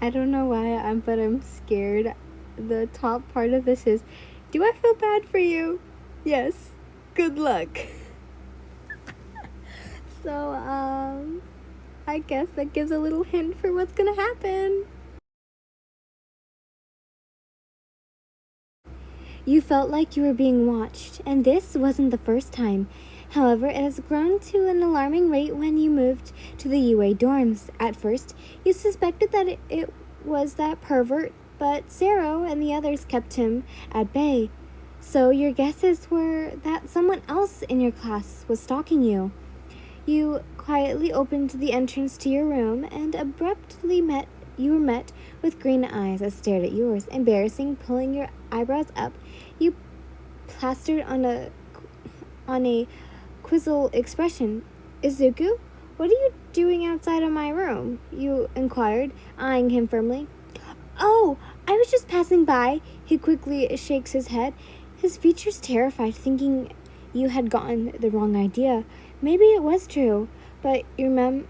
I don't know why, but I'm scared. The top part of this is, do I feel bad for you? Yes. Good luck. So, I guess that gives a little hint for what's gonna happen. You felt like you were being watched, and this wasn't the first time. However, it has grown to an alarming rate when you moved to the UA dorms. At first, you suspected that it was that pervert, but Zero and the others kept him at bay. So your guesses were that someone else in your class was stalking you. You quietly opened the entrance to your room and abruptly you were met with green eyes that stared at yours. Embarrassing, pulling your eyebrows up, you plastered on a quizzle expression. Izuku, what are you doing outside of my room? You inquired, eyeing him firmly. Oh, I was just passing by. He quickly shakes his head, his features terrified, thinking you had gotten the wrong idea. Maybe it was true, but remained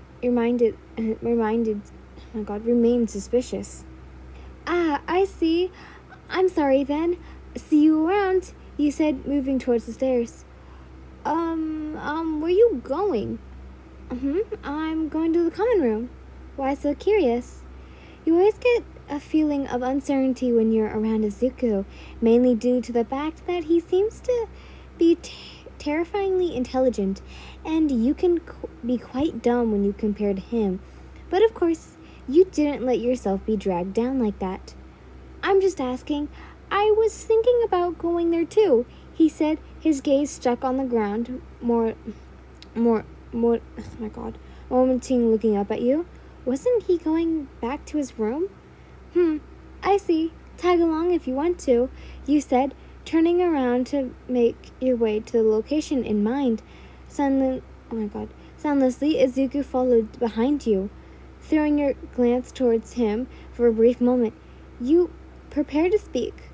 suspicious. Ah, I see. I'm sorry then. See you around, you said, moving towards the stairs. Where you going? I'm going to the common room. Why so curious? You always get a feeling of uncertainty when you're around Izuku, mainly due to the fact that he seems to be terrifyingly intelligent, and you can be quite dumb when you compare to him. But of course, you didn't let yourself be dragged down like that. I'm just asking. I was thinking about going there too, he said, his gaze stuck on the ground, oh my god, momenting looking up at you. Wasn't he going back to his room? I see. Tag along if you want to, you said, turning around to make your way to the location in mind. Soundlessly, Izuku followed behind you, throwing your glance towards him for a brief moment. You prepared to speak.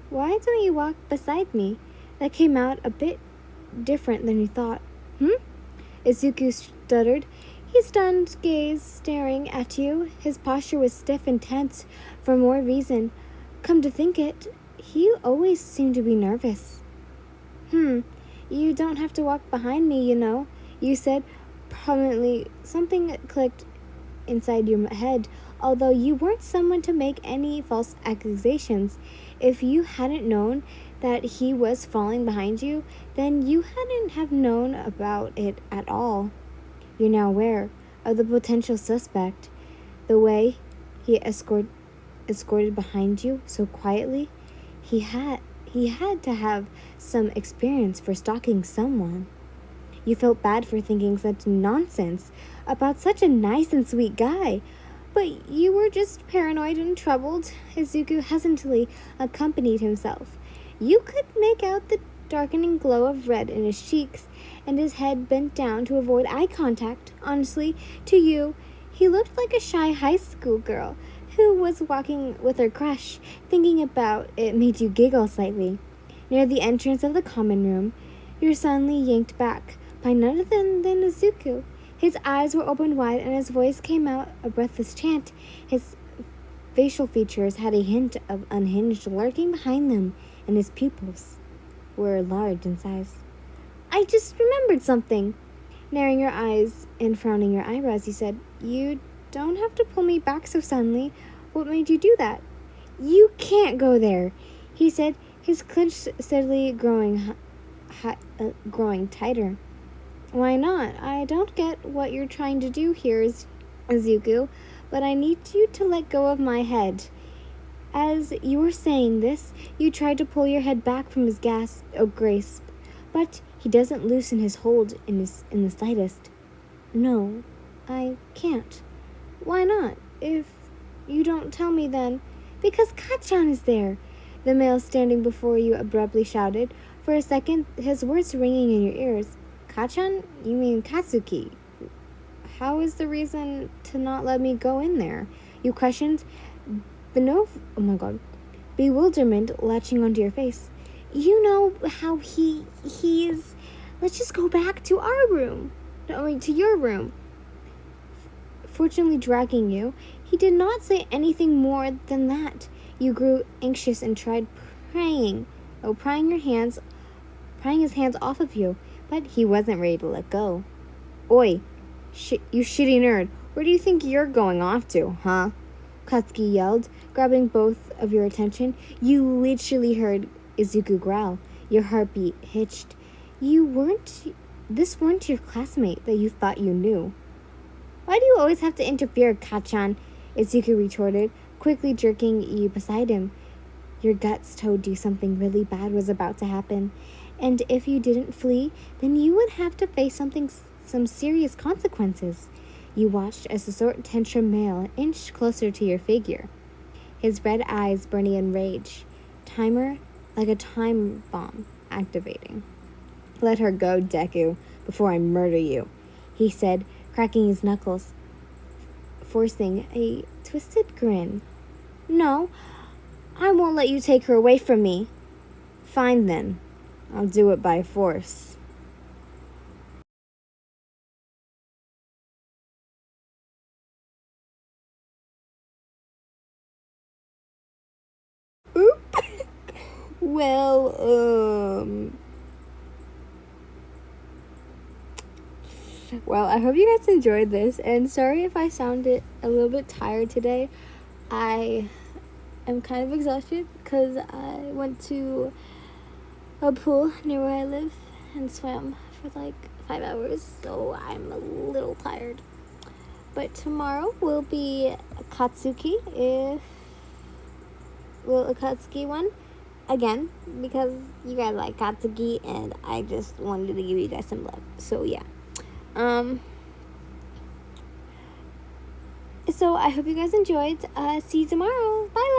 Why don't you walk beside me? That came out a bit different than you thought. Izuku stuttered, his stunned gaze staring at you. His posture was stiff and tense for more reason. Come to think it, he always seemed to be nervous. You don't have to walk behind me, you know, you said prominently. Something clicked inside your head, although you weren't someone to make any false accusations. If you hadn't known that he was falling behind you, then you hadn't have known about it at all. You're now aware of the potential suspect. The way he escorted behind you so quietly, he had to have some experience for stalking someone. You felt bad for thinking such nonsense about such a nice and sweet guy, but you were just paranoid and troubled. Izuku hesitantly accompanied himself. You could make out the darkening glow of red in his cheeks, and his head bent down to avoid eye contact. Honestly, to you, he looked like a shy high school girl who was walking with her crush. Thinking about it made you giggle slightly. Near the entrance of the common room, you were suddenly yanked back by none other than Izuku. His eyes were opened wide, and his voice came out a breathless chant. His facial features had a hint of unhinged lurking behind them, and his pupils were large in size. I just remembered something. Narrowing your eyes and frowning your eyebrows, he said, You don't have to pull me back so suddenly. What made you do that? You can't go there, he said, his clench steadily growing tighter. Why not? I don't get what you're trying to do here, Izuku, but I need you to let go of my head. As you were saying this, you tried to pull your head back from his grasp, but he doesn't loosen his hold in the slightest. No, I can't. Why not? If you don't tell me then. Because Kachan is there, the male standing before you abruptly shouted, for a second his words ringing in your ears. Kachan? You mean Katsuki? How is the reason to not let me go in there? You questioned, bewilderment latching onto your face. You know how he is. Let's just go back to our room. To your room. Fortunately dragging you, He did not say anything more than that. You grew anxious and tried prying his hands off of you, but he wasn't ready to let go. Oi, you shitty nerd, where do you think you're going off to, huh? Katsuki yelled, grabbing both of your attention. You literally heard Izuku growl. Your heartbeat hitched. This weren't your classmate that you thought you knew. Why do you always have to interfere, Kachan? Izuku retorted, quickly jerking you beside him. Your guts told you something really bad was about to happen, and if you didn't flee, then you would have to face some serious consequences. You watched as the short tantrum male inched closer to your figure, his red eyes burning in rage. Timer like a time bomb activating. Let her go, Deku, before I murder you, he said, cracking his knuckles, forcing a twisted grin. No, I won't let you take her away from me. Fine then, I'll do it by force. Oop. Well, I hope you guys enjoyed this, and sorry if I sounded a little bit tired today. I am kind of exhausted because I went to a pool near where I live and swam for like 5 hours, so I'm a little tired. But tomorrow will be Akatsuki, Akatsuki one again, because you guys like Akatsuki and I just wanted to give you guys some love. So yeah. So I hope you guys enjoyed. See you tomorrow. Bye.